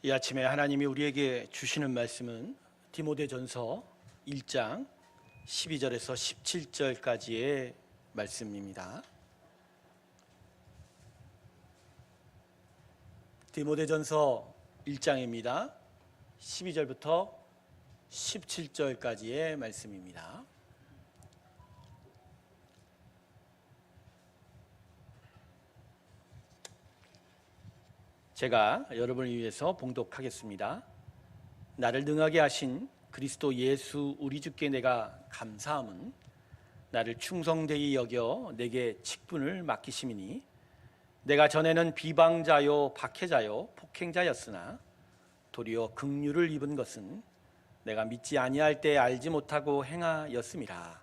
이 아침에 하나님이 우리에게 주시는 말씀은 디모데전서 1장 12절에서 17절까지의 말씀입니다. 디모데전서 1장입니다. 12절부터 17절까지의 말씀입니다. 제가 여러분을 위해서 봉독하겠습니다. 나를 능하게 하신 그리스도 예수 우리 주께 내가 감사함은 나를 충성되이 여겨 내게 직분을 맡기심이니 내가 전에는 비방자요 박해자요 폭행자였으나 도리어 긍휼을 입은 것은 내가 믿지 아니할 때 알지 못하고 행하였음이라.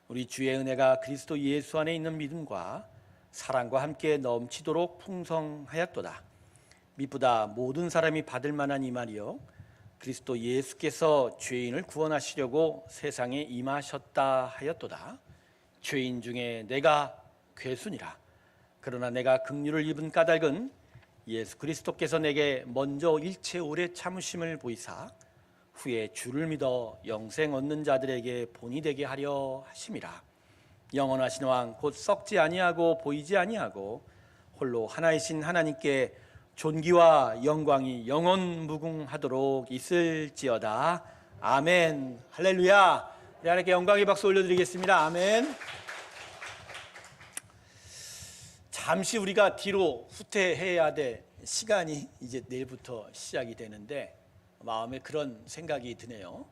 우리 주의 은혜가 그리스도 예수 안에 있는 믿음과 사랑과 함께 넘치도록 풍성하였도다. 미쁘다 모든 사람이 받을 만한 이 말이요 그리스도 예수께서 죄인을 구원하시려고 세상에 임하셨다 하였도다. 죄인 중에 내가 괴순이라. 그러나 내가 긍휼을 입은 까닭은 예수 그리스도께서 내게 먼저 일체 오래 참으심을 보이사 후에 주를 믿어 영생 얻는 자들에게 본이 되게 하려 하심이라. 영원하신 왕 곧 썩지 아니하고 보이지 아니하고 홀로 하나이신 하나님께 존귀와 영광이 영원 무궁하도록 있을지어다. 아멘. 할렐루야. 하나님께 영광의 박수 올려드리겠습니다. 아멘. 잠시 우리가 뒤로 후퇴해야 될 시간이 이제 내일부터 시작이 되는데 마음에 그런 생각이 드네요.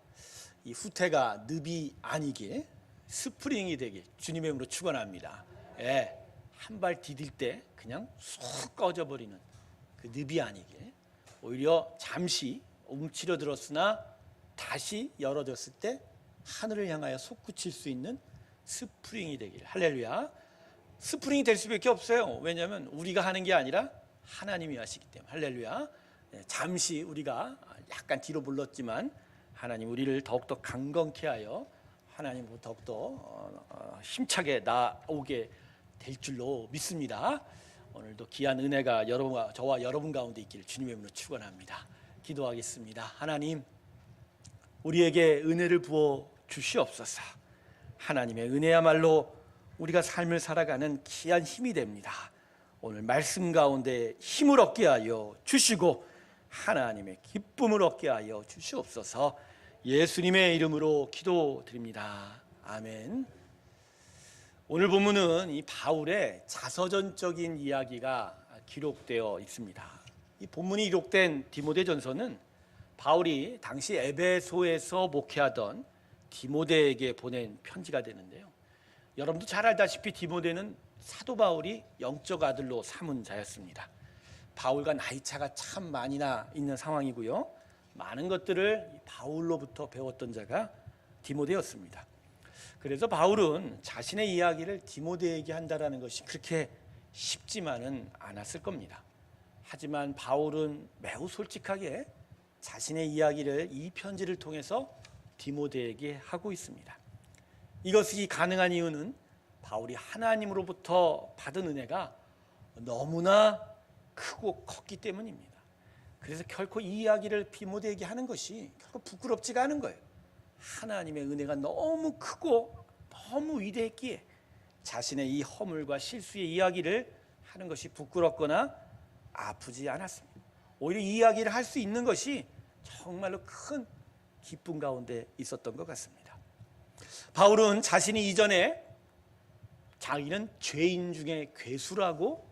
이 후퇴가 늪이 아니길 스프링이 되길 주님의 이름으로 축원합니다. 예, 한 발 디딜 때 그냥 쑥 꺼져버리는 그 늪이 아니길 오히려 잠시 움츠러들었으나 다시 열어졌을 때 하늘을 향하여 솟구칠 수 있는 스프링이 되길. 할렐루야. 스프링이 될 수밖에 없어요. 왜냐하면 우리가 하는 게 아니라 하나님이 하시기 때문에. 할렐루야. 잠시 우리가 약간 뒤로 물렀지만 하나님 우리를 더욱더 강건케 하여 하나님으로 더욱더 힘차게 나오게 될 줄로 믿습니다. 오늘도 귀한 은혜가 저와 여러분 가운데 있기를 주님의 이름으로 축원합니다. 기도하겠습니다. 하나님, 우리에게 은혜를 부어 주시옵소서. 하나님의 은혜야말로 우리가 삶을 살아가는 귀한 힘이 됩니다. 오늘 말씀 가운데 힘을 얻게 하여 주시고 하나님의 기쁨을 얻게 하여 주시옵소서. 예수님의 이름으로 기도드립니다. 아멘. 오늘 본문은 이 바울의 자서전적인 이야기가 기록되어 있습니다. 이 본문이 기록된 디모데전서는 바울이 당시 에베소에서 목회하던 디모데에게 보낸 편지가 되는데요. 여러분도 잘 알다시피 디모데는 사도 바울이 영적 아들로 삼은 자였습니다. 바울과 나이 차가 참 많이나 있는 상황이고요. 많은 것들을 바울로부터 배웠던 자가 디모데였습니다. 그래서 바울은 자신의 이야기를 디모데에게 한다는 것이 그렇게 쉽지만은 않았을 겁니다. 하지만 바울은 매우 솔직하게 자신의 이야기를 이 편지를 통해서 디모데에게 하고 있습니다. 이것이 가능한 이유는 바울이 하나님으로부터 받은 은혜가 너무나 크고 컸기 때문입니다. 그래서 결코 이 이야기를 디모데에게 하는 것이 결코 부끄럽지가 않은 거예요. 하나님의 은혜가 너무 크고 너무 위대했기에 자신의 이 허물과 실수의 이야기를 하는 것이 부끄럽거나 아프지 않았습니다. 오히려 이 이야기를 할 수 있는 것이 정말로 큰 기쁨 가운데 있었던 것 같습니다. 바울은 자신이 이전에 자기는 죄인 중에 괴수라고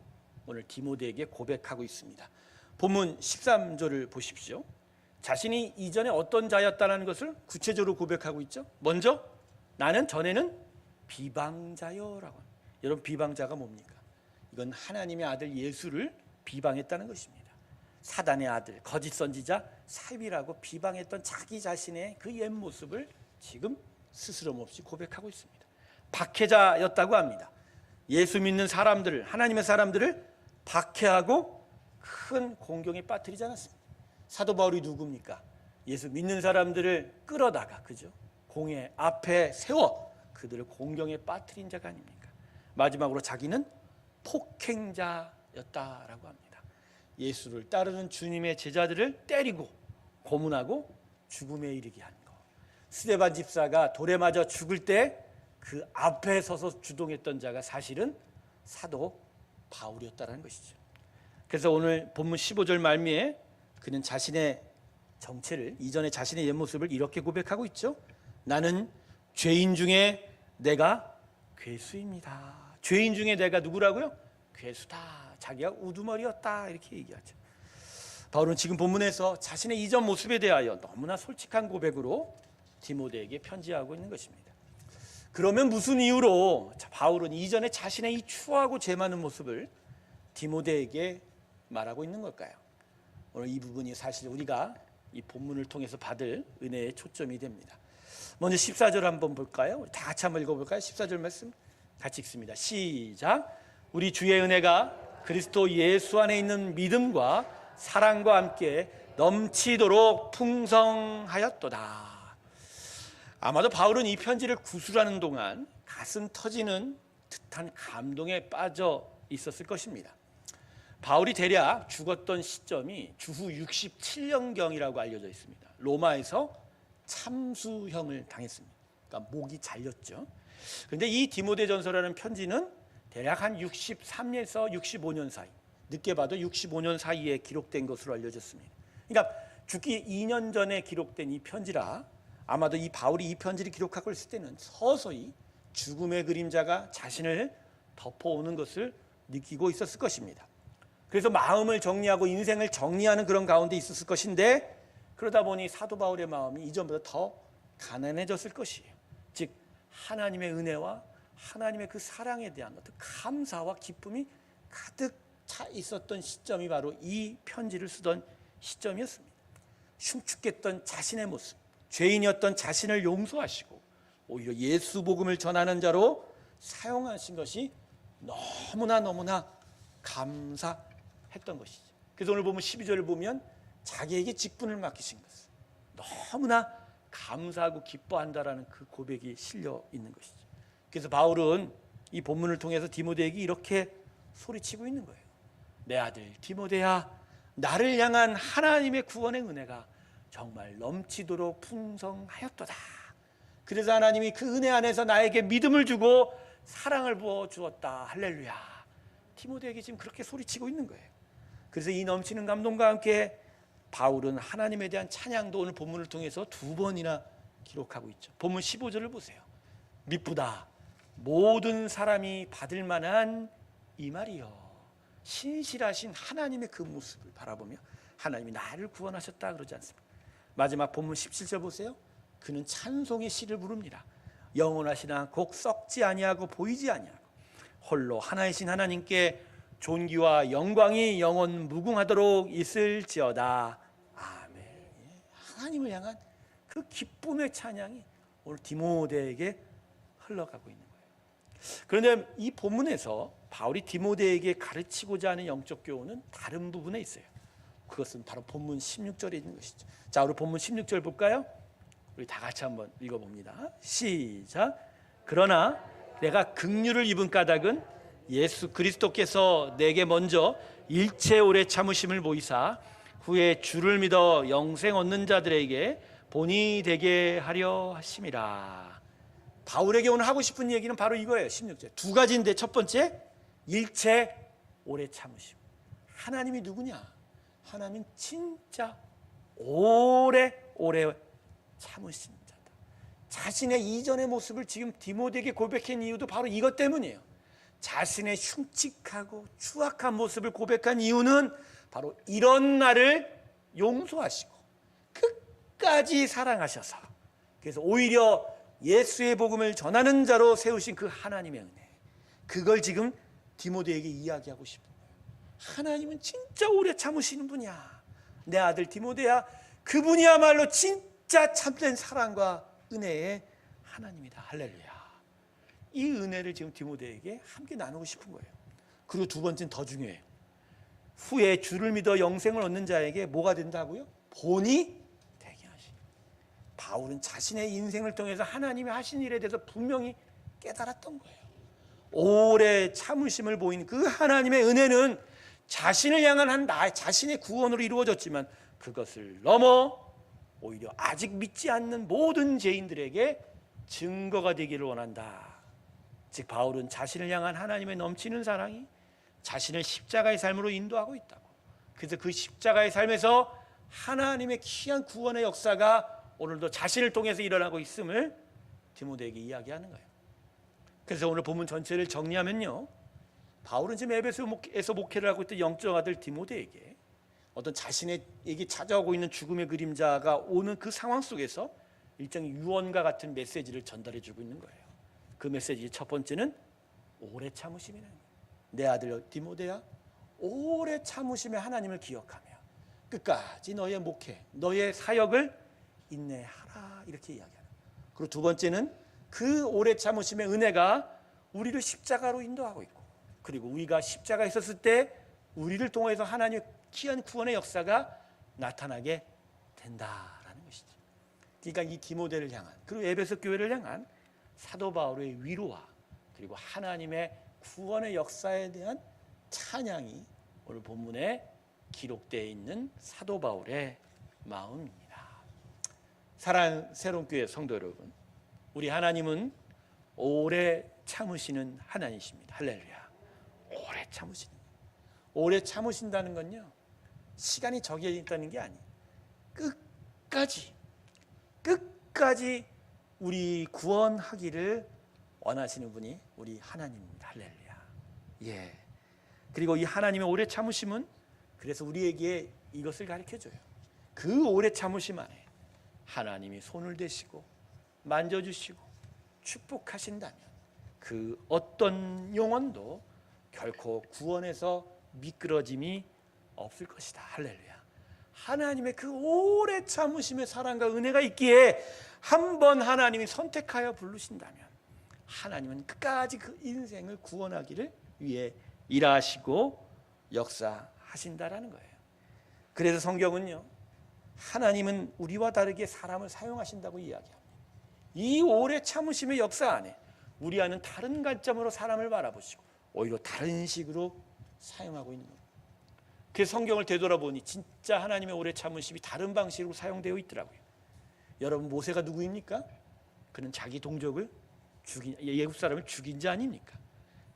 오늘 디모데에게 고백하고 있습니다. 본문 13절을 보십시오. 자신이 이전에 어떤 자였다는 것을 구체적으로 고백하고 있죠. 먼저 나는 전에는 비방자요라고 합니다. 여러분, 비방자가 뭡니까? 이건 하나님의 아들 예수를 비방했다는 것입니다. 사단의 아들, 거짓 선지자 사입이라고 비방했던 자기 자신의 그 옛 모습을 지금 스스럼없이 고백하고 있습니다. 박해자였다고 합니다. 예수 믿는 사람들을, 하나님의 사람들을 박해하고 큰 공경에 빠뜨리지 않았습니다. 사도 바울이 누굽니까? 예수 믿는 사람들을 끌어다가 그죠? 공회 앞에 세워 그들을 공경에 빠뜨린 자가 아닙니까? 마지막으로 자기는 폭행자였다라고 합니다. 예수를 따르는 주님의 제자들을 때리고 고문하고 죽음에 이르게 한 것. 스데반 집사가 돌에 맞아 죽을 때 그 앞에 서서 주동했던 자가 사실은 사도 바울이었다는 것이죠. 그래서 오늘 본문 15절 말미에 그는 자신의 정체를, 이전에 자신의 옛 모습을 이렇게 고백하고 있죠. 나는 죄인 중에 내가 괴수입니다. 죄인 중에 내가 누구라고요? 괴수다. 자기가 우두머리였다 이렇게 얘기하죠. 바울은 지금 본문에서 자신의 이전 모습에 대하여 너무나 솔직한 고백으로 디모데에게 편지하고 있는 것입니다. 그러면 무슨 이유로 바울은 이전에 자신의 이 추하고 죄 많은 모습을 디모데에게 말하고 있는 걸까요? 오늘 이 부분이 사실 우리가 이 본문을 통해서 받을 은혜의 초점이 됩니다. 먼저 14절 한번 볼까요? 우리 다 같이 한번 읽어볼까요? 14절 말씀 같이 읽습니다. 시작. 우리 주의 은혜가 그리스도 예수 안에 있는 믿음과 사랑과 함께 넘치도록 풍성하였도다. 아마도 바울은 이 편지를 구술하는 동안 가슴 터지는 듯한 감동에 빠져 있었을 것입니다. 바울이 대략 죽었던 시점이 주후 67년경이라고 알려져 있습니다. 로마에서 참수형을 당했습니다. 그러니까 목이 잘렸죠. 그런데 이 디모데전서라는 편지는 대략 한 63년에서 65년 사이, 늦게 봐도 65년 사이에 기록된 것으로 알려졌습니다. 그러니까 죽기 2년 전에 기록된 이 편지라 아마도 이 바울이 이 편지를 기록하고 있을 때는 서서히 죽음의 그림자가 자신을 덮어오는 것을 느끼고 있었을 것입니다. 그래서 마음을 정리하고 인생을 정리하는 그런 가운데 있었을 것인데, 그러다 보니 사도 바울의 마음이 이전보다 더 가난해졌을 것이에요. 즉 하나님의 은혜와 하나님의 그 사랑에 대한 어떤 감사와 기쁨이 가득 차 있었던 시점이 바로 이 편지를 쓰던 시점이었습니다. 흉측했던 자신의 모습, 죄인이었던 자신을 용서하시고 오히려 예수 복음을 전하는 자로 사용하신 것이 너무나 감사했던 것이죠. 그래서 오늘 보면 12절을 보면 자기에게 직분을 맡기신 것을 너무나 감사하고 기뻐한다라는 그 고백이 실려 있는 것이죠. 그래서 바울은 이 본문을 통해서 디모데에게 이렇게 소리치고 있는 거예요. 내 아들 디모데야, 나를 향한 하나님의 구원의 은혜가 정말 넘치도록 풍성하였도다. 그래서 하나님이 그 은혜 안에서 나에게 믿음을 주고 사랑을 부어 주었다. 할렐루야. 디모데에게 지금 그렇게 소리치고 있는 거예요. 그래서 이 넘치는 감동과 함께 바울은 하나님에 대한 찬양도 오늘 본문을 통해서 2번이나 기록하고 있죠. 본문 15절을 보세요. 미쁘다. 모든 사람이 받을 만한 이 말이요. 신실하신 하나님의 그 모습을 바라보며 하나님이 나를 구원하셨다 그러지 않습니까? 마지막 본문 17절 보세요. 그는 찬송의 시를 부릅니다. 영원하시나 곡 썩지 아니하고 보이지 아니하고 홀로 하나이신 하나님께 존귀와 영광이 영원 무궁하도록 있을지어다. 아멘. 하나님을 향한 그 기쁨의 찬양이 오늘 디모데에게 흘러가고 있는 거예요. 그런데 이 본문에서 바울이 디모데에게 가르치고자 하는 영적 교훈은 다른 부분에 있어요. 그것은 바로 본문 16절에 있는 것이죠. 자, 우리 본문 16절 볼까요? 우리 다 같이 한번 읽어봅니다. 시작. 그러나 내가 긍휼을 입은 까닭은 예수 그리스도께서 내게 먼저 일체 오래 참으심을 보이사 후에 주를 믿어 영생 얻는 자들에게 본이 되게 하려 하심이라. 바울에게 오늘 하고 싶은 얘기는 바로 이거예요. 16절. 두 가지인데 첫 번째, 일체 오래 참으심. 하나님이 누구냐? 하나님은 진짜 오래 참으신 자다. 자신의 이전의 모습을 지금 디모데에게 고백한 이유도 바로 이것 때문이에요. 자신의 흉측하고 추악한 모습을 고백한 이유는 바로 이런 나를 용서하시고 끝까지 사랑하셔서, 그래서 오히려 예수의 복음을 전하는 자로 세우신 그 하나님의 은혜, 그걸 지금 디모데에게 이야기하고 싶은 거예요. 하나님은 진짜 오래 참으시는 분이야. 내 아들 디모데야, 그분이야말로 진짜 참된 사랑과 은혜의 하나님이다. 할렐루야. 이 은혜를 지금 디모데에게 함께 나누고 싶은 거예요. 그리고 두 번째는 더 중요해요. 후에 주를 믿어 영생을 얻는 자에게 뭐가 된다고요? 본이 되게 하시니. 바울은 자신의 인생을 통해서 하나님이 하신 일에 대해서 분명히 깨달았던 거예요. 오래 참으심을 보인 그 하나님의 은혜는 자신을 향한 자신의 구원으로 이루어졌지만 그것을 넘어 오히려 아직 믿지 않는 모든 죄인들에게 증거가 되기를 원한다. 즉 바울은 자신을 향한 하나님의 넘치는 사랑이 자신을 십자가의 삶으로 인도하고 있다고. 그래서 그 십자가의 삶에서 하나님의 귀한 구원의 역사가 오늘도 자신을 통해서 일어나고 있음을 디모데에게 이야기하는 거예요. 그래서 오늘 본문 전체를 정리하면요, 바울은 지금 에베소에서 목회를 하고 있던 영적 아들 디모데에게 어떤 자신에게 찾아오고 있는 죽음의 그림자가 오는 그 상황 속에서 일종의 유언과 같은 메시지를 전달해 주고 있는 거예요. 그 메시지 첫 번째는 오래 참으심이라는 거예요. 내 아들 디모데야, 오래 참으심에 하나님을 기억하며 끝까지 너의 목회, 너의 사역을 인내하라, 이렇게 이야기하는 거예요. 그리고 두 번째는 그 오래 참으심의 은혜가 우리를 십자가로 인도하고 있고, 그리고 우리가 십자가에 있었을 때 우리를 통해서 하나님의 귀한 구원의 역사가 나타나게 된다라는 것이죠. 그러니까 이 디모데를 향한, 그리고 에베소 교회를 향한 사도 바울의 위로와 그리고 하나님의 구원의 역사에 대한 찬양이 오늘 본문에 기록되어 있는 사도 바울의 마음입니다. 사랑하는 새로운교회 성도 여러분, 우리 하나님은 오래 참으시는 하나님이십니다. 할렐루야. 오래 참으시는, 오래 참으신다는 건요, 시간이 정해져 있다는 게 아니에요. 끝까지 우리 구원하기를 원하시는 분이 우리 하나님입니다. 할렐루야. 예. 그리고 이 하나님의 오래 참으심은 그래서 우리에게 이것을 가르쳐줘요. 그 오래 참으심 안에 하나님이 손을 대시고 만져주시고 축복하신다면 그 어떤 영혼도 결코 구원에서 미끄러짐이 없을 것이다. 할렐루야. 하나님의 그 오래 참으심의 사랑과 은혜가 있기에 한번 하나님이 선택하여 부르신다면 하나님은 끝까지 그 인생을 구원하기를 위해 일하시고 역사하신다라는 거예요. 그래서 성경은요, 하나님은 우리와 다르게 사람을 사용하신다고 이야기합니다. 이 오래 참으심의 역사 안에 우리와는 다른 관점으로 사람을 바라보시고 오히려 다른 식으로 사용하고 있는 겁니다. 그래서 성경을 되돌아보니 진짜 하나님의 오래 참으심이 다른 방식으로 사용되어 있더라고요. 여러분, 모세가 누구입니까? 그는 자기 동족을 예굽 사람을 죽인 자 아닙니까?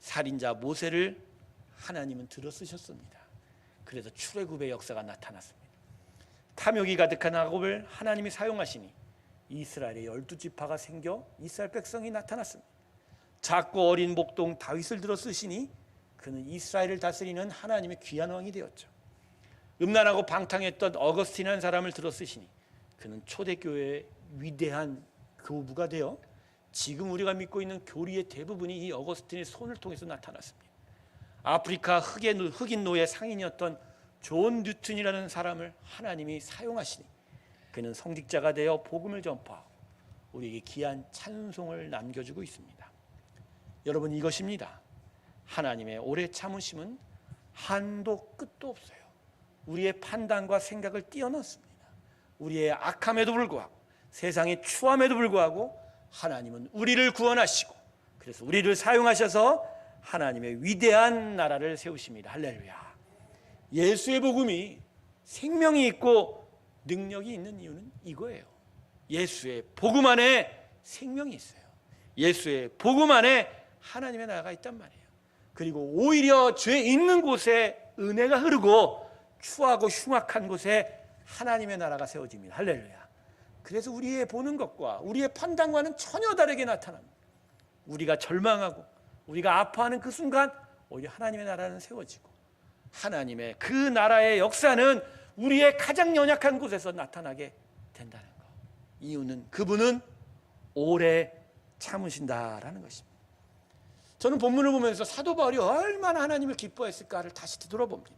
살인자 모세를 하나님은 들어 쓰셨습니다. 그래서 출애굽의 역사가 나타났습니다. 탐욕이 가득한 야곱을 하나님이 사용하시니 이스라엘의 12지파가 생겨 이스라엘 백성이 나타났습니다. 작고 어린 목동 다윗을 들어 쓰시니 그는 이스라엘을 다스리는 하나님의 귀한 왕이 되었죠. 음란하고 방탕했던 어거스틴이라는 사람을 들어 쓰시니 그는 초대교회의 위대한 교부가 되어 지금 우리가 믿고 있는 교리의 대부분이 이 어거스틴의 손을 통해서 나타났습니다. 아프리카 흑인 노예 상인이었던 존 뉴튼이라는 사람을 하나님이 사용하시니 그는 성직자가 되어 복음을 전파하고 우리에게 귀한 찬송을 남겨주고 있습니다. 여러분, 이것입니다. 하나님의 오래 참으심은 한도 끝도 없어요. 우리의 판단과 생각을 뛰어넘습니다. 우리의 악함에도 불구하고 세상의 추함에도 불구하고 하나님은 우리를 구원하시고 그래서 우리를 사용하셔서 하나님의 위대한 나라를 세우십니다. 할렐루야. 예수의 복음이 생명이 있고 능력이 있는 이유는 이거예요. 예수의 복음 안에 생명이 있어요. 예수의 복음 안에 하나님의 나라가 있단 말이에요. 그리고 오히려 죄 있는 곳에 은혜가 흐르고 추하고 흉악한 곳에 하나님의 나라가 세워집니다. 할렐루야. 그래서 우리의 보는 것과 우리의 판단과는 전혀 다르게 나타납니다. 우리가 절망하고 우리가 아파하는 그 순간 오히려 하나님의 나라는 세워지고 하나님의 그 나라의 역사는 우리의 가장 연약한 곳에서 나타나게 된다는 것. 이유는 그분은 오래 참으신다라는 것입니다. 저는 본문을 보면서 사도 바울이 얼마나 하나님을 기뻐했을까를 다시 되돌아봅니다.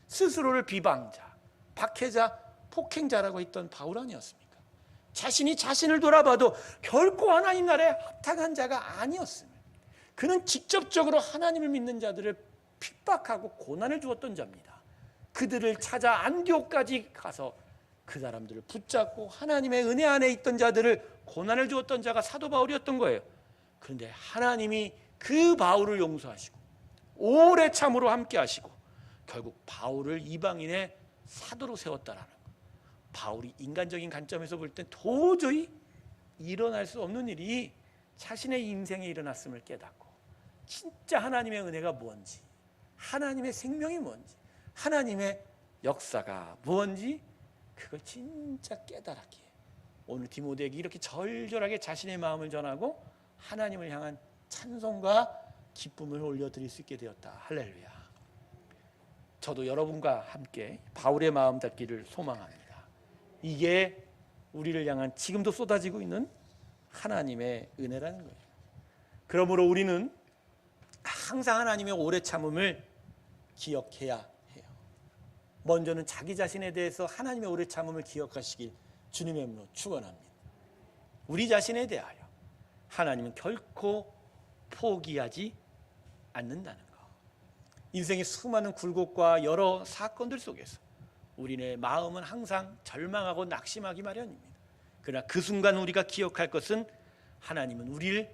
스스로를 비방자, 박해자, 폭행자라고 했던 바울 아니었습니까? 자신이 자신을 돌아봐도 결코 하나님 나라에 합당한 자가 아니었습니다. 그는 직접적으로 하나님을 믿는 자들을 핍박하고 고난을 주었던 자입니다. 그들을 찾아 안디옥까지 가서 그 사람들을 붙잡고 하나님의 은혜 안에 있던 자들을 고난을 주었던 자가 사도 바울이었던 거예요. 그런데 하나님이 그 바울을 용서하시고 오래 참으로 함께 하시고 결국 바울을 이방인의 사도로 세웠다라는 거. 바울이 인간적인 관점에서 볼 땐 도저히 일어날 수 없는 일이 자신의 인생에 일어났음을 깨닫고 진짜 하나님의 은혜가 뭔지, 하나님의 생명이 뭔지, 하나님의 역사가 뭔지 그걸 진짜 깨달았기에 오늘 디모데에게 이렇게 절절하게 자신의 마음을 전하고 하나님을 향한 찬송과 기쁨을 올려드릴 수 있게 되었다. 할렐루야. 저도 여러분과 함께 바울의 마음 닿기를 소망합니다. 이게 우리를 향한 지금도 쏟아지고 있는 하나님의 은혜라는 거예요. 그러므로 우리는 항상 하나님의 오래 참음을 기억해야 해요. 먼저는 자기 자신에 대해서 하나님의 오래 참음을 기억하시길 주님의 이름으로 축원합니다. 우리 자신에 대하여 하나님은 결코 포기하지 않는다는 것. 인생의 수많은 굴곡과 여러 사건들 속에서 우리의 마음은 항상 절망하고 낙심하기 마련입니다. 그러나 그 순간 우리가 기억할 것은 하나님은 우리를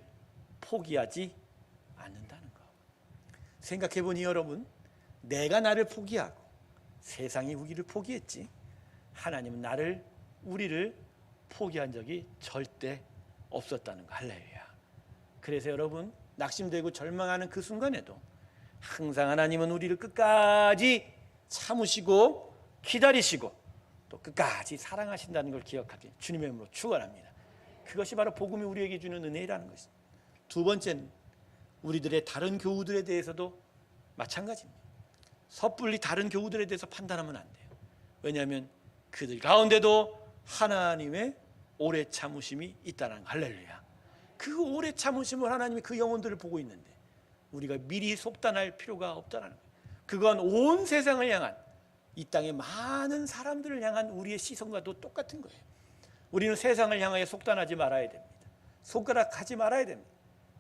포기하지 않는다는 것. 생각해보니 여러분, 내가 나를 포기하고 세상이 우리를 포기했지 하나님은 우리를 포기한 적이 절대 없었다는 거. 할렐루야. 그래서 여러분, 낙심되고 절망하는 그 순간에도 항상 하나님은 우리를 끝까지 참으시고 기다리시고 또 끝까지 사랑하신다는 걸 기억하길 주님의 이름으로 축원합니다. 그것이 바로 복음이 우리에게 주는 은혜라는 것입니다. 두 번째는 우리들의 다른 교우들에 대해서도 마찬가지입니다. 섣불리 다른 교우들에 대해서 판단하면 안 돼요. 왜냐하면 그들 가운데도 하나님의 오래 참으심이 있다는 거. 할렐루야. 그 오래 참으심을 하나님이 그 영혼들을 보고 있는데 우리가 미리 속단할 필요가 없다는 거예요. 그건 온 세상을 향한 이 땅의 많은 사람들을 향한 우리의 시선과도 똑같은 거예요. 우리는 세상을 향하여 속단하지 말아야 됩니다. 손가락하지 말아야 됩니다.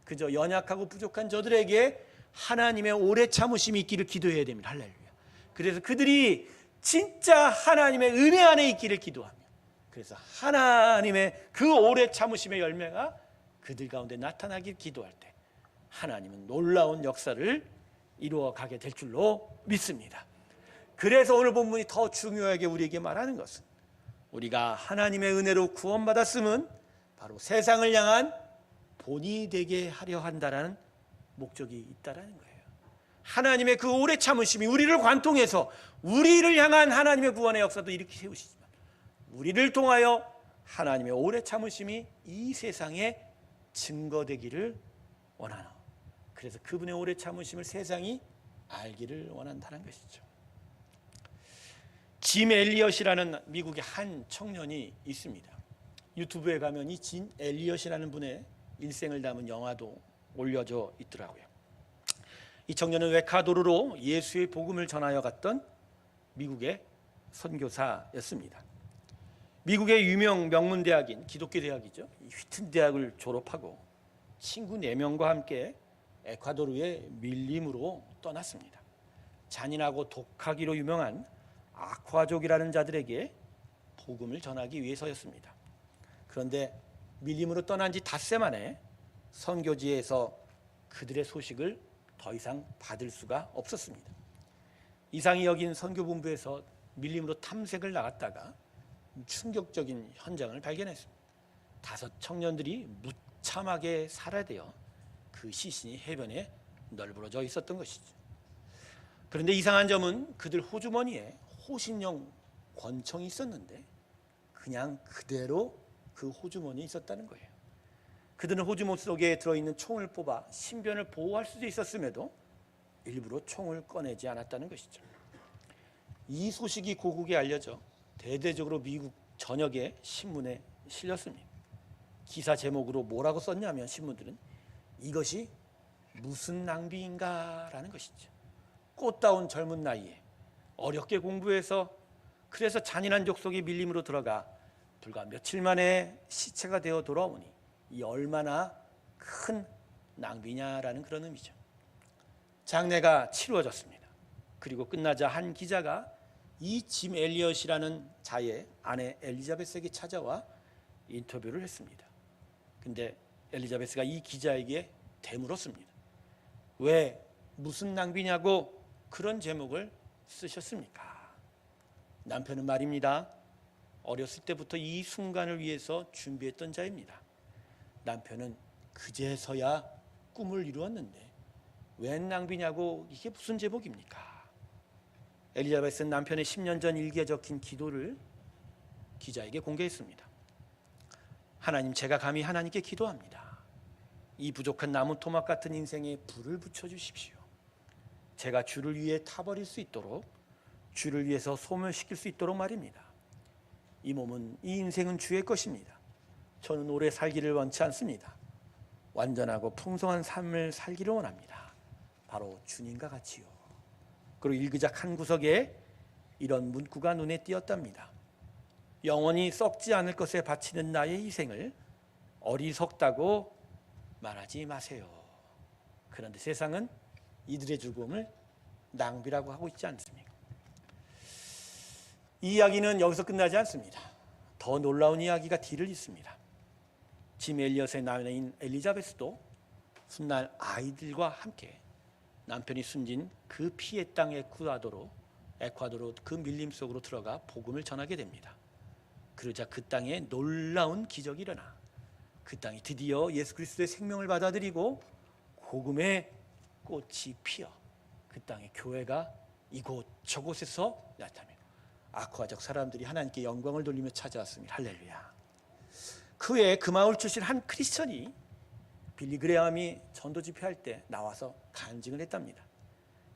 그저 연약하고 부족한 저들에게 하나님의 오래 참으심이 있기를 기도해야 됩니다. 할렐루야. 그래서 그들이 진짜 하나님의 은혜 안에 있기를 기도하며 그래서 하나님의 그 오래 참으심의 열매가 그들 가운데 나타나길 기도할 때 하나님은 놀라운 역사를 이루어가게 될 줄로 믿습니다. 그래서 오늘 본문이 더 중요하게 우리에게 말하는 것은 우리가 하나님의 은혜로 구원받았음은 바로 세상을 향한 본이 되게 하려 한다는 목적이 있다는 거예요. 하나님의 그 오래 참으심이 우리를 관통해서 우리를 향한 하나님의 구원의 역사도 이렇게 세우시지만 우리를 통하여 하나님의 오래 참으심이 이 세상에 증거되기를 원하노. 그래서 그분의 오래 참으심을 세상이 알기를 원한다는 것이죠. 짐 엘리엇이라는 미국의 한 청년이 있습니다. 유튜브에 가면 이 짐 엘리엇이라는 분의 일생을 담은 영화도 올려져 있더라고요. 이 청년은 웨카도르로 예수의 복음을 전하여 갔던 미국의 선교사였습니다. 미국의 유명 명문 대학인 기독교 대학이죠. 휘튼 대학을 졸업하고 친구 4명과 함께 에콰도르의 밀림으로 떠났습니다. 잔인하고 독하기로 유명한 아쿠아족이라는 자들에게 복음을 전하기 위해서였습니다. 그런데 밀림으로 떠난 지 닷새 만에 선교지에서 그들의 소식을 더 이상 받을 수가 없었습니다. 이상히 여긴 선교본부에서 밀림으로 탐색을 나갔다가 충격적인 현장을 발견했습니다. 5 청년들이 무참하게 살해되어 그 시신이 해변에 널브러져 있었던 것이죠. 그런데 이상한 점은 그들 호주머니에 호신용 권총이 있었는데 그냥 그대로 그 호주머니에 있었다는 거예요. 그들은 호주머니 속에 들어있는 총을 뽑아 신변을 보호할 수도 있었음에도 일부러 총을 꺼내지 않았다는 것이죠. 이 소식이 고국에 알려져 대대적으로 미국 전역의 신문에 실렸습니다. 기사 제목으로 뭐라고 썼냐면 신문들은 이것이 무슨 낭비인가 라는 것이죠. 꽃다운 젊은 나이에 어렵게 공부해서 그래서 잔인한 족속의 밀림으로 들어가 불과 며칠 만에 시체가 되어 돌아오니 이 얼마나 큰 낭비냐라는 그런 의미죠. 장례가 치루어졌습니다. 그리고 끝나자 한 기자가 이 짐 엘리엇이라는 자의 아내 엘리자베스에게 찾아와 인터뷰를 했습니다. 근데 엘리자베스가 이 기자에게 되물었습니다. 왜 무슨 낭비냐고 그런 제목을 쓰셨습니까? 남편은 말입니다. 어렸을 때부터 이 순간을 위해서 준비했던 자입니다. 남편은 그제서야 꿈을 이루었는데 웬 낭비냐고 이게 무슨 제복입니까? 엘리자베스는 남편의 10년 전 일기에 적힌 기도를 기자에게 공개했습니다. 하나님, 제가 감히 하나님께 기도합니다. 이 부족한 나무 토막 같은 인생에 불을 붙여주십시오. 제가 주를 위해 타버릴 수 있도록, 주를 위해서 소멸시킬 수 있도록 말입니다. 이 몸은, 이 인생은 주의 것입니다. 저는 오래 살기를 원치 않습니다. 완전하고 풍성한 삶을 살기를 원합니다. 바로 주님과 같이요. 그리고 일기장 한 구석에 이런 문구가 눈에 띄었답니다. 영원히 썩지 않을 것에 바치는 나의 희생을 어리석다고 말하지 마세요. 그런데 세상은 이들의 죽음을 낭비라고 하고 있지 않습니까? 이 이야기는 여기서 끝나지 않습니다. 더 놀라운 이야기가 뒤를 잇습니다. 짐 엘리엇의 나인 엘리자베스도 훗날 아이들과 함께 남편이 숨진 그 피의 땅 에콰도르 그 밀림 속으로 들어가 복음을 전하게 됩니다. 그러자 그 땅에 놀라운 기적이 일어나 그 땅이 드디어 예수 그리스도의 생명을 받아들이고 복음의 꽃이 피어 그 땅의 교회가 이곳 저곳에서 나타나며 아쿠아족 사람들이 하나님께 영광을 돌리며 찾아왔습니다. 할렐루야. 그 외에 그 마을 출신 한 크리스천이 빌리 그레함이 전도 집회할 때 나와서 간증을 했답니다.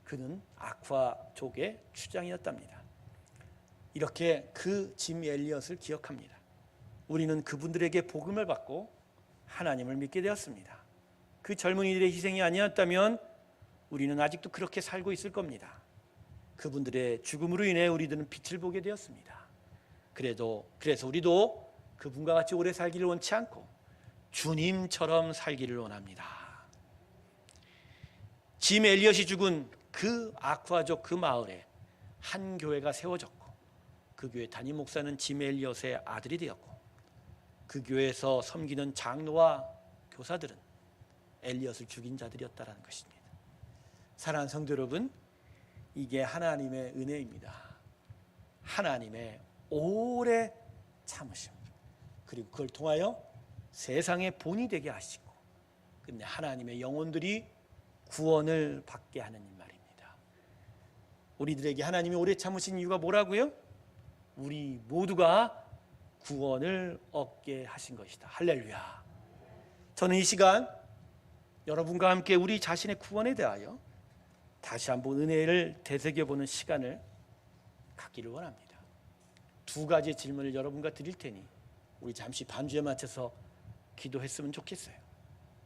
그는 아쿠아족의 추장이었답니다. 이렇게 그 짐 엘리엇을 기억합니다. 우리는 그분들에게 복음을 받고 하나님을 믿게 되었습니다. 그 젊은이들의 희생이 아니었다면 우리는 아직도 그렇게 살고 있을 겁니다. 그분들의 죽음으로 인해 우리들은 빛을 보게 되었습니다. 그래서 우리도 그분과 같이 오래 살기를 원치 않고 주님처럼 살기를 원합니다. 짐 엘리엇이 죽은 그 아쿠아족 그 마을에 한 교회가 세워졌고 그 교회 담임 목사는 짐 엘리엇의 아들이 되었고 그 교회에서 섬기는 장로와 교사들은 엘리엇을 죽인 자들이었다는 것입니다. 사랑하는 성도 여러분, 이게 하나님의 은혜입니다. 하나님의 오래 참으심, 그리고 그걸 통하여 세상의 본이 되게 하시고 근데 하나님의 영혼들이 구원을 받게 하는 말입니다. 우리들에게 하나님이 오래 참으신 이유가 뭐라고요? 우리 모두가 구원을 얻게 하신 것이다. 할렐루야. 저는 이 시간 여러분과 함께 우리 자신의 구원에 대하여 다시 한번 은혜를 되새겨보는 시간을 갖기를 원합니다. 두 가지 질문을 여러분과 드릴 테니 우리 잠시 반주에 맞춰서 기도했으면 좋겠어요.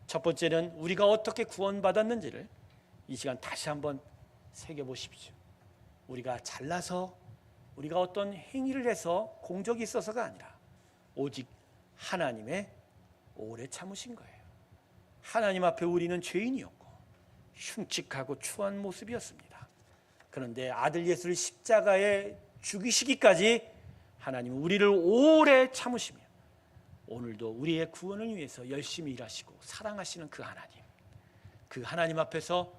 첫 번째는 우리가 어떻게 구원받았는지를 이 시간 다시 한번 새겨보십시오. 우리가 잘나서 우리가 어떤 행위를 해서 공적이 있어서가 아니라 오직 하나님의 오래 참으신 거예요. 하나님 앞에 우리는 죄인이었고 흉측하고 추한 모습이었습니다. 그런데 아들 예수를 십자가에 죽이시기까지 하나님은 우리를 오래 참으시며 오늘도 우리의 구원을 위해서 열심히 일하시고 사랑하시는 그 하나님 앞에서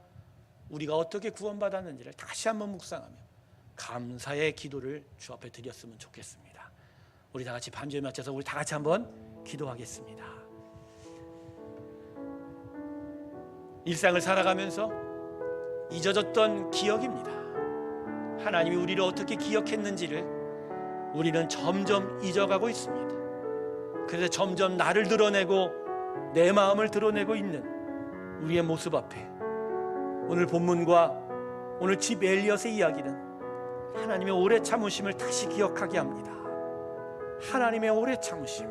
우리가 어떻게 구원받았는지를 다시 한번 묵상하며 감사의 기도를 주 앞에 드렸으면 좋겠습니다. 우리 다 같이 반주에 맞춰서 우리 다 같이 한번 기도하겠습니다. 일상을 살아가면서 잊어졌던 기억입니다. 하나님이 우리를 어떻게 기억했는지를 우리는 점점 잊어가고 있습니다. 그래서 점점 나를 드러내고 내 마음을 드러내고 있는 우리의 모습 앞에 오늘 본문과 오늘 집 엘리엇의 이야기는 하나님의 오래 참으심을 다시 기억하게 합니다. 하나님의 오래 참으심,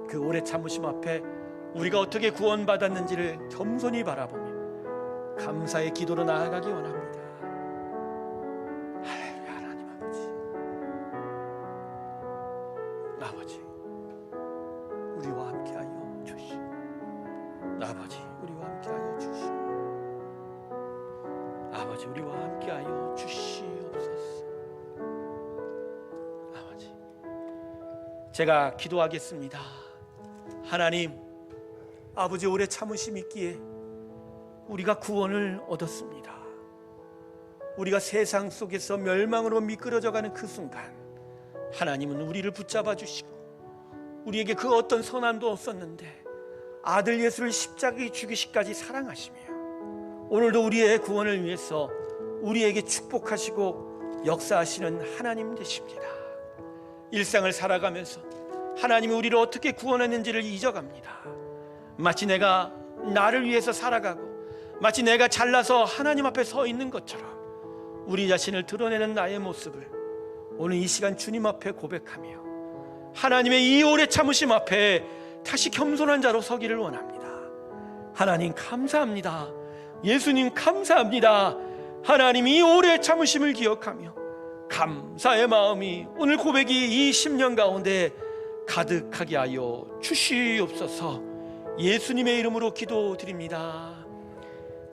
그 오래 참으심 앞에 우리가 어떻게 구원받았는지를 겸손히 바라보며 감사의 기도로 나아가기 원합니다. 할렐루야. 하나님 아버지, 우리와 함께하여 주시오. 아버지, 우리와 함께하여 주시오. 아버지, 우리와 함께하여 주시옵소서. 아버지, 제가 기도하겠습니다. 하나님, 아버지 오래 참으심 있기에 우리가 구원을 얻었습니다. 우리가 세상 속에서 멸망으로 미끄러져가는 그 순간 하나님은 우리를 붙잡아 주시고 우리에게 그 어떤 선함도 없었는데 아들 예수를 십자가에 죽이시기까지 사랑하시며 오늘도 우리의 구원을 위해서 우리에게 축복하시고 역사하시는 하나님 되십니다. 일상을 살아가면서 하나님이 우리를 어떻게 구원했는지를 잊어갑니다. 마치 내가 나를 위해서 살아가고 마치 내가 잘나서 하나님 앞에 서 있는 것처럼 우리 자신을 드러내는 나의 모습을 오늘 이 시간 주님 앞에 고백하며 하나님의 이 오래 참으심 앞에 다시 겸손한 자로 서기를 원합니다. 하나님 감사합니다. 예수님 감사합니다. 하나님 이 오래 참으심을 기억하며 감사의 마음이 오늘 고백이 이 10년 가운데 가득하게 하여 주시옵소서. 예수님의 이름으로 기도드립니다.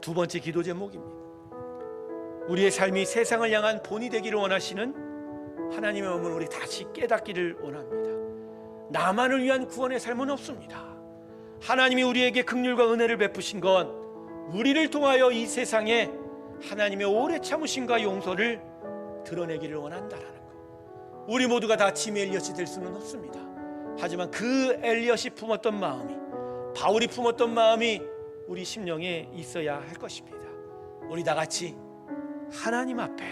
두 번째 기도 제목입니다. 우리의 삶이 세상을 향한 본이 되기를 원하시는 하나님의 마음을 우리 다시 깨닫기를 원합니다. 나만을 위한 구원의 삶은 없습니다. 하나님이 우리에게 긍휼과 은혜를 베푸신 건 우리를 통하여 이 세상에 하나님의 오래 참으심과 용서를 드러내기를 원한다라는 것. 우리 모두가 다 짐 엘리엇이 될 수는 없습니다. 하지만 그 엘리엇이 품었던 마음이, 바울이 품었던 마음이 우리 심령에 있어야 할 것입니다. 우리 다 같이 하나님 앞에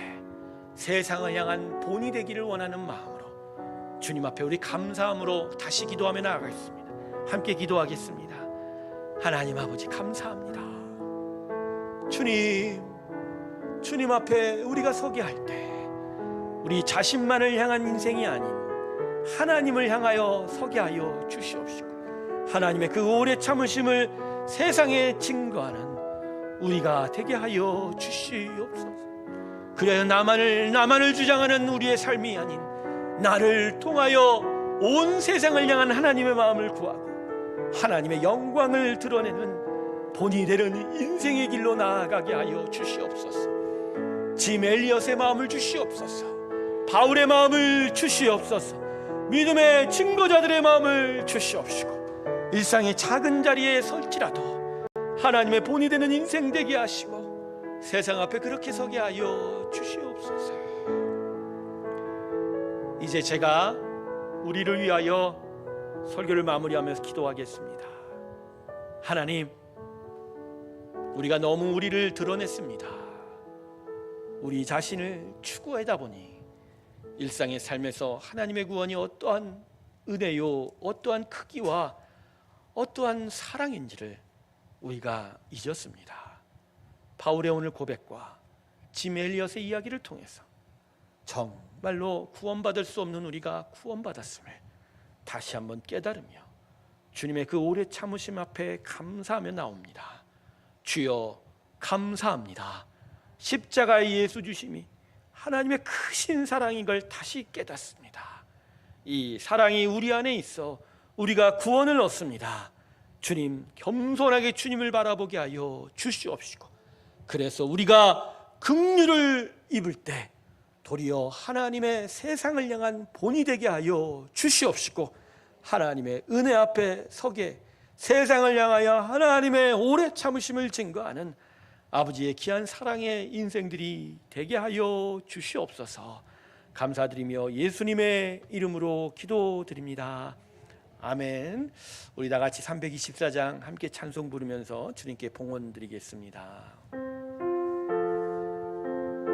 세상을 향한 본이 되기를 원하는 마음으로 주님 앞에 우리 감사함으로 다시 기도하며 나아가겠습니다. 함께 기도하겠습니다. 하나님 아버지 감사합니다. 주님 앞에 우리가 서게 할 때 우리 자신만을 향한 인생이 아닌 하나님을 향하여 서게 하여 주시옵시고 하나님의 그 오래 참으심을 세상에 증거하는 우리가 되게 하여 주시옵소서. 그래야 나만을 주장하는 우리의 삶이 아닌 나를 통하여 온 세상을 향한 하나님의 마음을 구하고 하나님의 영광을 드러내는 본이 되는 인생의 길로 나아가게 하여 주시옵소서. 짐 엘리엇의 마음을 주시옵소서. 바울의 마음을 주시옵소서. 믿음의 증거자들의 마음을 주시옵시고 일상의 작은 자리에 설지라도 하나님의 본이 되는 인생 되게 하시고 세상 앞에 그렇게 서게 하여 주시옵소서. 이제 제가 우리를 위하여 설교를 마무리하면서 기도하겠습니다. 하나님, 우리가 너무 우리를 드러냈습니다. 우리 자신을 추구하다 보니 일상의 삶에서 하나님의 구원이 어떠한 은혜요, 어떠한 크기와 어떠한 사랑인지를 우리가 잊었습니다. 바울의 오늘 고백과 짐 엘리엇의 이야기를 통해서 정말로 구원받을 수 없는 우리가 구원받았음을 다시 한번 깨달으며 주님의 그 오래 참으심 앞에 감사하며 나옵니다. 주여 감사합니다. 십자가의 예수 주심이 하나님의 크신 사랑인 걸 다시 깨닫습니다. 이 사랑이 우리 안에 있어 우리가 구원을 얻습니다. 주님, 겸손하게 주님을 바라보게 하여 주시옵시고 그래서 우리가 긍휼을 입을 때 도리어 하나님의 세상을 향한 본이 되게 하여 주시옵시고 하나님의 은혜 앞에 서게 세상을 향하여 하나님의 오래 참으심을 증거하는 아버지의 귀한 사랑의 인생들이 되게 하여 주시옵소서. 감사드리며 예수님의 이름으로 기도드립니다. 아멘. 우리 다 같이 324장 함께 찬송 부르면서 주님께 봉헌 드리겠습니다.